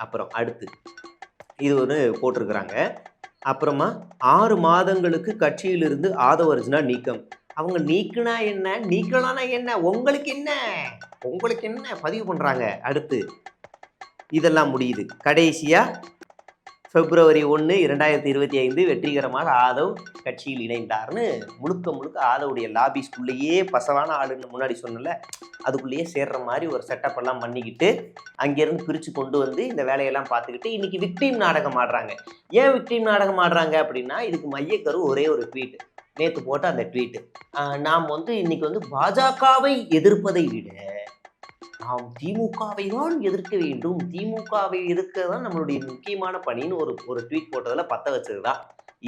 அப்புறம் அடுத்து இது ஒரு போட்டிருக்கிறாங்க. அப்புறமா 6 மாதங்களுக்கு கட்சியிலிருந்து ஆதவ் அர்ஜுனா நீக்கம். அவங்க நீக்குனா என்ன? நீக்கலானா என்ன? உங்களுக்கு என்ன? உங்களுக்கு என்ன? பதிவு பண்றாங்க. அடுத்து இதெல்லாம் முடியுது. கடைசியா பிப்ரவரி 1, 2025 வெற்றிகரமாக ஆதவ் கட்சியில் இணைந்தார்னு முழுக்க முழுக்க ஆதவுடைய லாபிஸ்குள்ளேயே பசவான ஆளுன்னு முன்னாடி சொன்னல, அதுக்குள்ளேயே சேர்ற மாதிரி ஒரு செட்டப் எல்லாம் பண்ணிக்கிட்டு அங்கேருந்து பிரித்து கொண்டு வந்து இந்த வேலையெல்லாம் பார்த்துக்கிட்டு இன்னைக்கு விக்டீம் நாடகம் ஆடுறாங்க. ஏன் விக்டீம் நாடகம் ஆடுறாங்க அப்படின்னா, இதுக்கு மையக்கரு ஒரே ஒரு ட்வீட். நேற்று போட்ட அந்த ட்வீட், நாம் வந்து இன்னைக்கு வந்து பாஜகவை எதிர்ப்பதை விட நாம் திமுகவை தான் எதிர்க்க வேண்டும், திமுகவை எதிர்க்க தான் நம்மளுடைய முக்கியமான பணின்னு ஒரு ட்வீட் போட்டதில் பற்ற வச்சது தான்.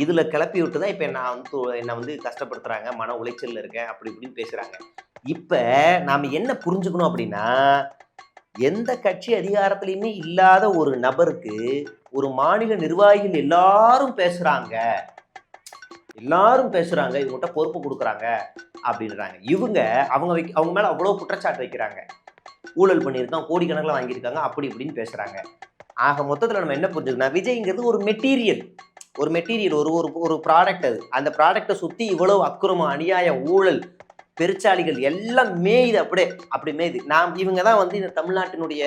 இதில் கிளப்பி விட்டு தான் இப்போ என்னை வந்து கஷ்டப்படுத்துகிறாங்க, மன உளைச்சலில் இருக்கேன் அப்படி இப்படின்னு பேசுகிறாங்க. இப்போ நாம் என்ன புரிஞ்சுக்கணும் அப்படின்னா, எந்த கட்சி அதிகாரத்திலையுமே இல்லாத ஒரு நபருக்கு ஒரு மாநில நிர்வாகிகள் எல்லாரும் பேசுகிறாங்க, இவங்ககிட்ட பொறுப்பு கொடுக்குறாங்க அப்படின்றாங்க. அவங்க மேலே அவ்வளோ குற்றச்சாட்டு வைக்கிறாங்க. ஊழல் பண்ணியிருக்கான், கோடிக்கணக்கில் வாங்கியிருக்காங்க, அப்படி இப்படின்னு பேசுகிறாங்க. ஆக மொத்தத்தில் நம்ம என்ன புரிஞ்சுக்கணும், விஜய்ங்கிறது ஒரு மெட்டீரியல், ஒரு ப்ராடக்ட். அது அந்த ப்ராடக்டை சுற்றி இவ்வளவு அக்குரமம், அநியாயம், ஊழல், பெருச்சாளிகள் எல்லாம் மேயுது. அப்படி மேயுது. இவங்க தான் வந்து இந்த தமிழ்நாட்டினுடைய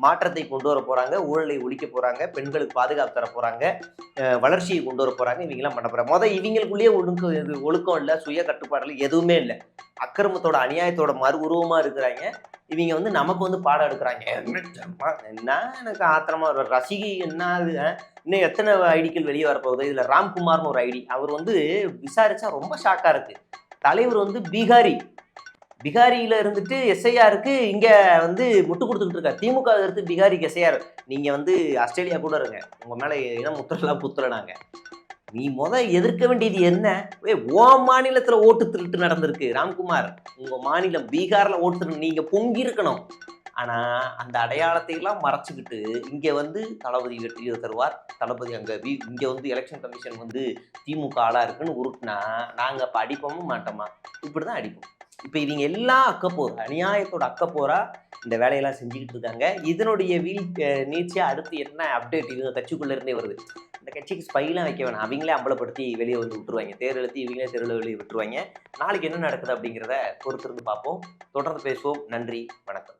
மாற்றத்தை கொண்டு வர போகிறாங்க, ஊழலை ஒழிக்க போகிறாங்க, பெண்களுக்கு பாதுகாப்பு தர போகிறாங்க, வளர்ச்சியை கொண்டு வர போகிறாங்க. இவங்கெல்லாம் பண்ண போகிறாங்க. இவங்களுக்குள்ளேயே ஒழுக்கம் இல்லை, சுய கட்டுப்பாடுகள் எதுவுமே இல்லை. அக்கிரமத்தோட அநியாயத்தோட மறு உருவமாக இருக்கிறாங்க. இவங்க வந்து நமக்கு வந்து பாடம் எடுக்கிறாங்க. என்ன எனக்கு ஆத்திரமா ஒரு ரசிகை என்ன இன்னும் எத்தனை ஐடிக்கள் வெளியே வரப்போகுது. இதில் ராம்குமார்னு ஒரு ஐடி, அவர் வந்து விசாரிச்சா ரொம்ப ஷாக்காக இருக்கு. தலைவர் வந்து பிகாரியில இருந்துட்டு எஸ்ஐஆருக்கு இங்க வந்து முட்டு கொடுத்துக்கிட்டு இருக்காரு. திமுக எடுத்து பிகாரிக்கு எஸ்ஐஆர். நீங்க வந்து ஆஸ்திரேலியா கூட இருங்க, உங்க மேல இன முத்திரெல்லாம் குத்துறனாங்க. நீ எதிர்க்க வேண்டியது என்ன? ஓ மாநிலத்துல ஓட்டு திருட்டு நடந்திருக்கு ராம்குமார், உங்க மாநிலம் பீகார்ல ஓட்டு திருட்டு, நீங்க பொங்கி இருக்கணும். ஆனா அந்த அடையாளத்தை எல்லாம் மறைச்சுக்கிட்டு இங்க வந்து தளபதி வெற்றியை தருவார், தளபதி இங்க வந்து எலெக்ஷன் கமிஷன் வந்து திமுக ஆளா இருக்குன்னு உருட்டுனா நாங்க அப்ப அடிப்போமும் மாட்டோமா? இப்படிதான் அடிப்போம். இப்ப இவங்க எல்லாம் அக்கப்போர், அநியாயத்தோட அக்கப்போரா இந்த வேலையெல்லாம் செஞ்சுக்கிட்டு இருக்காங்க. இதனுடைய நீட்சியா அடுத்து என்ன அப்டேட் இவங்க கட்சிக்குள்ள இருந்தே வருது. இந்த கட்சிக்கு ஸ்பைலாம் வைக்க வேணாம், அவங்களே அம்பலப்படுத்தி வெளியே வந்து விட்டுருவாங்க, தேர் எழுத்தி இவங்களே தெருவில் வெளியே விட்டுருவாங்க. நாளைக்கு என்ன நடக்குது அப்படிங்கிறத பொறுத்திருந்து பார்ப்போம். தொடர்ந்து பேசுவோம். நன்றி, வணக்கம்.